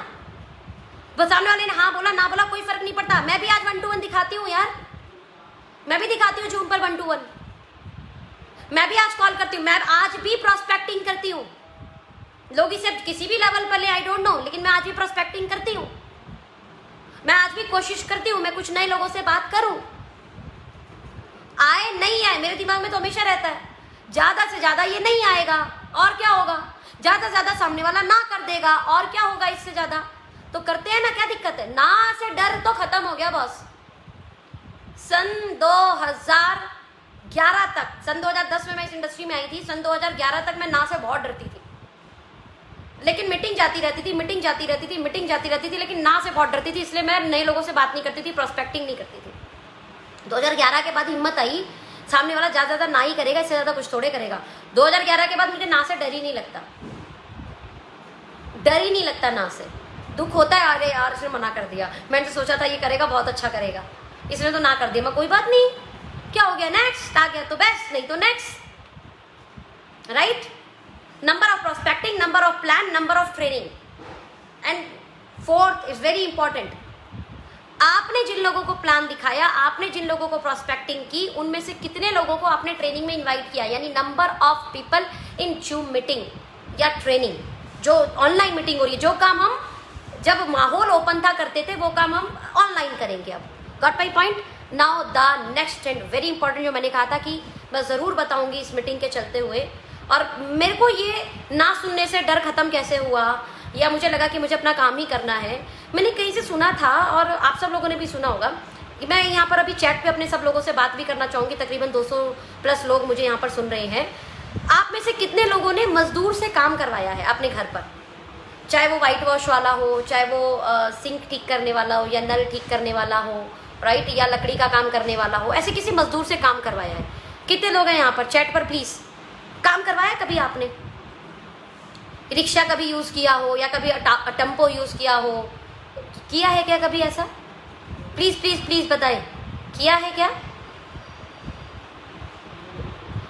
[SPEAKER 1] बस सामने वाले ने हाँ बोला ना बोला कोई फर्क नहीं पड़ता। मैं भी आज 1 to 1 दिखाती हूँ यार, मैं भी दिखाती हूँ जूम पर 1 to 1, मैं भी आज कॉल करती हूँ, मैं आज भी प्रोस्पेक्टिंग करती हूँ। लोग इसे किसी भी लेवल पर ले, आई डोंट नो, लेकिन मैं आज भी प्रोस्पेक्टिंग करती हूँ। मैं आज भी कोशिश करती हूँ मैं कुछ नए लोगों से बात करूं, आए नहीं आए, मेरे दिमाग में तो हमेशा रहता है ज्यादा से ज्यादा ये नहीं आएगा और क्या होगा, ज्यादा से ज्यादा सामने वाला ना कर देगा और क्या होगा, इससे ज्यादा तो करते हैं ना, क्या दिक्कत है। ना से डर तो खत्म हो गया बॉस, सन 2011 तक, सन 2010 में मैं इस इंडस्ट्री में आई थी, सन 2011 तक मैं ना से बहुत डरती थी, लेकिन मीटिंग जाती रहती थी, लेकिन ना से बहुत डरती थी, इसलिए मैं नए लोगों से बात नहीं करती थी, प्रोस्पेक्टिंग नहीं करती थी। 2011 के बाद हिम्मत आई, सामने वाला ज्यादा ना ही करेगा, इससे ज्यादा कुछ थोड़े करेगा। 2011 के बाद मुझे ना से डर ही नहीं लगता, ना से दुख होता है, अरे यार इसने मना कर दिया, मैंने तो सोचा था ये करेगा, बहुत अच्छा करेगा, इसने तो ना कर दिया, मैं कोई बात नहीं, क्या हो गया, नेक्स्ट आ गया तो बेस्ट, नहीं तो next, right. Number of prospecting, number of plan, number of training, and fourth is very important, आपने जिन लोगों को प्लान दिखाया, आपने जिन लोगों को प्रोस्पेक्टिंग की, उनमें से कितने लोगों को आपने ट्रेनिंग में इनवाइट किया, यानी number of people in zoom meeting या ट्रेनिंग, जो ऑनलाइन मीटिंग हो रही है, जो काम हम जब माहौल ओपन था करते थे, वो काम हम ऑनलाइन करेंगे अब। Got my point. Now the next and very important, जो मैंने कहा था कि मैं ज़रूर बताऊंगी इस मीटिंग के चलते हुए, और मेरे को ये ना सुनने से डर खत्म कैसे हुआ, या मुझे लगा कि मुझे अपना काम ही करना है, मैंने कहीं से सुना था, और आप सब लोगों ने भी सुना होगा, कि मैं यहाँ पर अभी चैट पे अपने सब लोगों से बात भी करना चाहूँगी, तकरीबन 200 प्लस लोग मुझे यहाँ पर सुन रहे हैं। आप में से कितने लोगों ने मजदूर से काम करवाया है अपने घर पर, चाहे वो वाइट वॉश वाला हो, चाहे वो सिंक ठीक करने वाला हो, या नल ठीक करने वाला हो, राइट, या लकड़ी का काम करने वाला हो, ऐसे किसी मजदूर से काम करवाया है? कितने लोग हैं यहाँ पर चैट पर? प्लीज़, काम करवाया कभी आपने? रिक्शा कभी यूज़ किया हो, या कभी टेम्पो यूज़ किया हो, किया है क्या कभी ऐसा? प्लीज़ प्लीज़ प्लीज़ बताएं, किया है क्या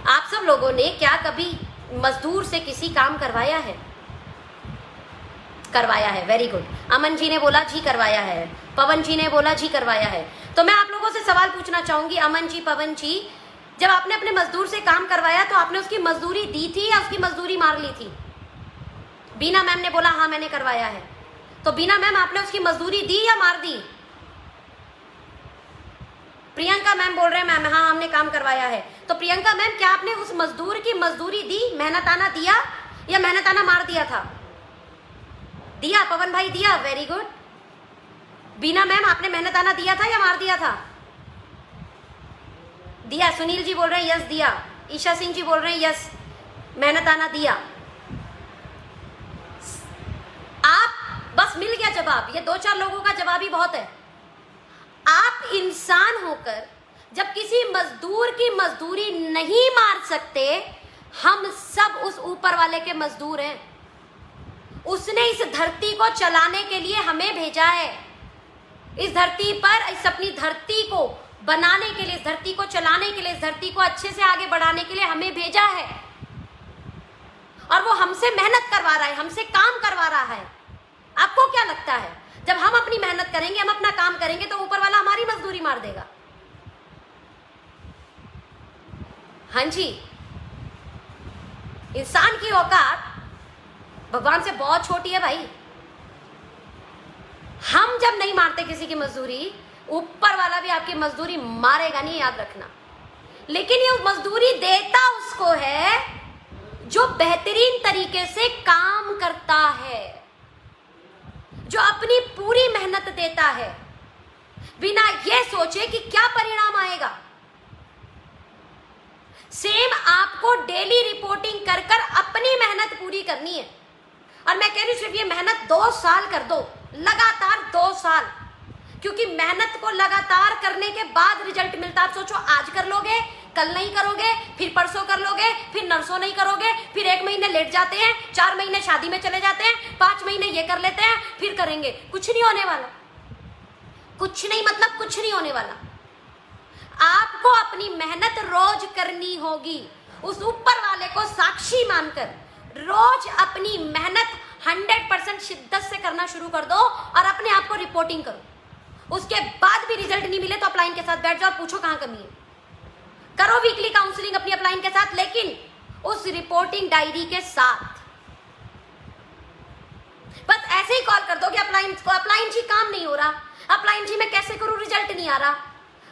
[SPEAKER 1] आप सब लोगों ने? क्या कभी मजदूर से किसी काम करवाया है? करवाया है, वेरी गुड। अमन जी ने बोला जी करवाया है, पवन जी ने बोला जी करवाया है। तो मैं आप लोगों से सवाल पूछना चाहूंगी, अमन जी, पवन जी, जब आपने अपने मजदूर से काम करवाया तो आपने उसकी मजदूरी दी थी या उसकी मजदूरी मार ली थी? बीना मैम ने बोला हाँ मैंने करवाया है, तो बीना मैम आपने उसकी मजदूरी दी या मार दी? प्रियंका मैम बोल रहे हैं मैम हाँ हमने काम करवाया है। तो प्रियंका मैम, क्या आपने उस मजदूर की मजदूरी दी, मेहनताना दिया, या मेहनताना मार दिया था? दिया, पवन भाई दिया, वेरी गुड। बीना मैम, आपने मेहनताना दिया था या मार दिया था? दिया। सुनील जी बोल रहे हैं यस दिया। ईशा सिंह जी बोल रहे हैं यस मेहनताना दिया। आप बस मिल गया जवाब, ये 2-4 लोगों का जवाब ही बहुत है। आप इंसान होकर जब किसी मजदूर की मजदूरी नहीं मार सकते, हम सब उस ऊपर वाले के मजदूर हैं। उसने इस धरती को चलाने के लिए हमें भेजा है, इस धरती पर, इस अपनी धरती को बनाने के लिए, इस धरती को चलाने के लिए, इस धरती को अच्छे से आगे बढ़ाने के लिए हमें भेजा है, और वो हमसे मेहनत करवा रहा है, हमसे काम करवा रहा है। आपको क्या लगता है, जब हम अपनी मेहनत करेंगे, हम अपना काम करेंगे, तो ऊपर वाला हमारी मजदूरी मार देगा? हाँ जी, इंसान की औकात भगवान से बहुत छोटी है भाई। हम जब नहीं मारते किसी की मजदूरी, ऊपर वाला भी आपकी मजदूरी मारेगा नहीं, याद रखना। लेकिन ये मजदूरी देता उसको है जो बेहतरीन तरीके से काम करता है, जो अपनी पूरी मेहनत देता है, बिना ये सोचे कि क्या परिणाम आएगा। सेम आपको डेली रिपोर्टिंग कर कर अपनी मेहनत पूरी करनी है। और मैं कह रही हूं सिर्फ ये मेहनत 2 साल कर दो, लगातार 2 साल, क्योंकि मेहनत को लगातार करने के बाद रिजल्ट मिलता। आप सोचो, आज कर लोगे, कल नहीं करोगे, फिर परसों कर लोगे, फिर नरसों नहीं करोगे, फिर 1 महीने लेट जाते हैं, 4 महीने शादी में चले जाते हैं, 5 महीने ये कर लेते हैं, फिर करेंगे, कुछ नहीं होने वाला। कुछ नहीं मतलब कुछ नहीं होने वाला। आपको अपनी मेहनत रोज करनी होगी, उस ऊपर वाले को साक्षी मानकर रोज अपनी मेहनत 100% शिद्दत से करना शुरू कर दो, और अपने आप को रिपोर्टिंग करो। उसके बाद भी रिजल्ट नहीं मिले तो अपलाइन के साथ बैठ जाओ और पूछो कहां कमी है। करो वीकली काउंसलिंग अपनी अपलाइन के साथ, लेकिन उस रिपोर्टिंग डायरी के साथ। बस ऐसे ही कॉल कर दो कि अपलाइन जी काम नहीं हो रहा, अपलाइन जी मैं कैसे करूं, रिजल्ट नहीं आ रहा।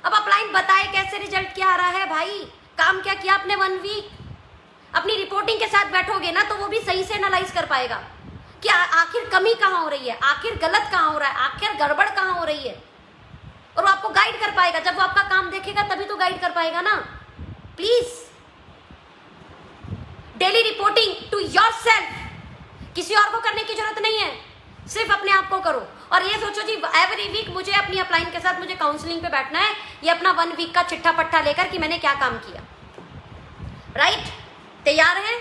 [SPEAKER 1] अब अपलाइन बताए कैसे रिजल्ट क्या आ रहा है भाई, काम क्या किया आपने 1 वीक। अपनी रिपोर्टिंग के साथ बैठोगे ना, तो वो भी सही से एनालाइज कर पाएगा कि आखिर कमी कहाँ हो रही है, आखिर गलत कहाँ हो रहा है, आखिर गड़बड़ कहाँ हो रही है। और वो आपको गाइड कर पाएगा। जब वो आपका काम देखेगा तभी तो गाइड कर पाएगा ना। Please daily reporting to yourself, किसी और को करने की जरूरत नहीं है, सिर्फ अपने आप को करो। और ये सोचो जी एवरी वीक मुझे अपनी अपलाइन के साथ मुझे काउंसलिंग पे बैठना है, ये अपना 1 वीक का चिट्ठा पट्टा लेकर कि मैंने क्या काम किया। राइट? तैयार हैं?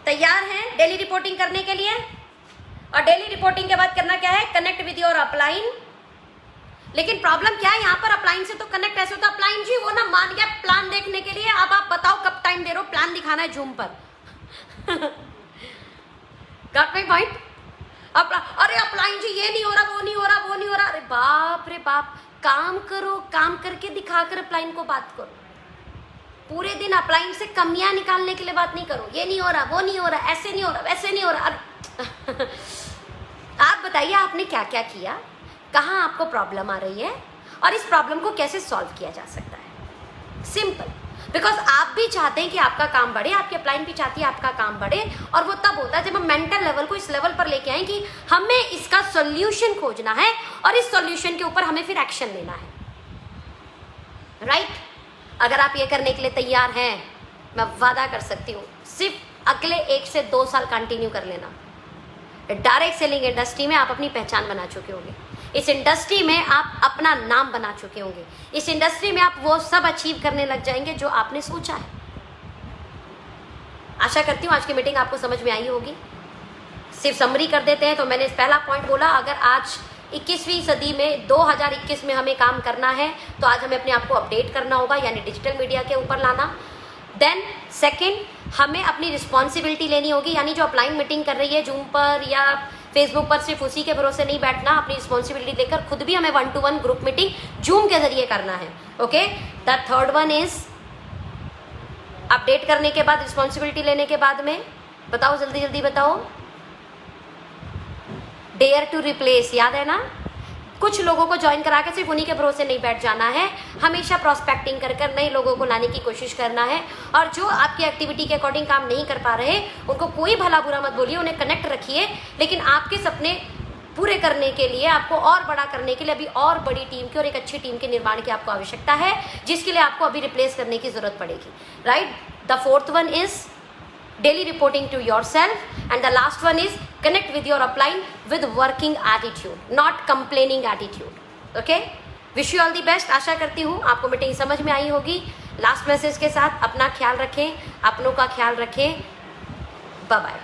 [SPEAKER 1] तैयार हैं डेली रिपोर्टिंग करने के लिए? और डेली रिपोर्टिंग के बाद करना क्या है? Connect with your upline. लेकिन प्रॉब्लम क्या है यहाँ पर, अपलाइन से तो कनेक्ट ऐसे होता, अपलाइन जी वो ना मान गया प्लान देखने के लिए, अब आप बताओ कब टाइम दे रहे हो, प्लान दिखाना है जूम पर। Got my point? अरे अपलाइन जी ये नहीं हो रहा, वो नहीं हो रहा, वो नहीं हो रहा। अरे बाप रे बाप, काम करो, काम करके दिखाकर अपलाइन को बात करो। पूरे दिन अपलाइन से कमियां निकालने के लिए बात नहीं करो, ये नहीं हो रहा, वो नहीं हो रहा, ऐसे नहीं हो रहा, वैसे नहीं हो रहा। आप बताइए आपने क्या क्या किया, कहाँ आपको प्रॉब्लम आ रही है और इस प्रॉब्लम को कैसे सॉल्व किया जा सकता है। सिंपल, बिकॉज आप भी चाहते हैं कि आपका काम बढ़े, आपकी अपलाइन भी चाहती है आपका काम बढ़े, और वो तब होता है जब हम मेंटल लेवल को इस लेवल पर लेके आए कि हमें इसका सॉल्यूशन खोजना है और इस सॉल्यूशन के ऊपर हमें फिर एक्शन लेना है। राइट? अगर आप ये करने के लिए तैयार हैं, मैं वादा कर सकती हूँ सिर्फ अगले 1 से 2 साल कंटिन्यू कर लेना, डायरेक्ट सेलिंग इंडस्ट्री में आप अपनी पहचान बना चुके होंगे। इस इंडस्ट्री में आप अपना नाम बना चुके होंगे। इस इंडस्ट्री में आप वो सब अचीव करने लग जाएंगे जो आपने सोचा है। आशा करती हूँ आज की मीटिंग आपको समझ में आई होगी। सिर्फ समरी कर देते हैं तो मैंने पहला पॉइंट बोला, अगर आज 21वीं सदी में 2021 में हमें काम करना है तो आज हमें अपने आप को अपडेट करना होगा, यानी डिजिटल मीडिया के ऊपर लाना। देन सेकेंड, हमें अपनी रिस्पॉन्सिबिलिटी लेनी होगी, यानी जो अपलाइन मीटिंग कर रही है जूम पर या फेसबुक पर, सिर्फ उसी के भरोसे नहीं बैठना, अपनी रिस्पॉन्सिबिलिटी लेकर खुद भी हमें 1-to-1 ग्रुप मीटिंग जूम के जरिए करना है। Okay, the third one is update करने के बाद, रिस्पॉन्सिबिलिटी लेने के बाद में बताओ, जल्दी जल्दी बताओ, डेयर टू रिप्लेस, याद है ना? कुछ लोगों को ज्वाइन करा के सिर्फ उन्हीं के भरोसे नहीं बैठ जाना है, हमेशा प्रोस्पेक्टिंग कर कर नए लोगों को लाने की कोशिश करना है। और जो आपकी एक्टिविटी के अकॉर्डिंग काम नहीं कर पा रहे उनको कोई भला बुरा मत बोलिए, उन्हें कनेक्ट रखिए, लेकिन आपके सपने पूरे करने के लिए, आपको और बड़ा करने के लिए अभी और बड़ी टीम की और एक अच्छी टीम के निर्माण की आपको आवश्यकता है, जिसके लिए आपको अभी रिप्लेस करने की जरूरत पड़ेगी। Right? The fourth one is daily reporting to yourself, and the last one is connect with your upline with working attitude, not complaining attitude. Okay, wish you all the best। आशा करती हूँ आपको meeting समझ में आई होगी। Last message के साथ अपना ख्याल रखें, अपनों का ख्याल रखें। Bye bye.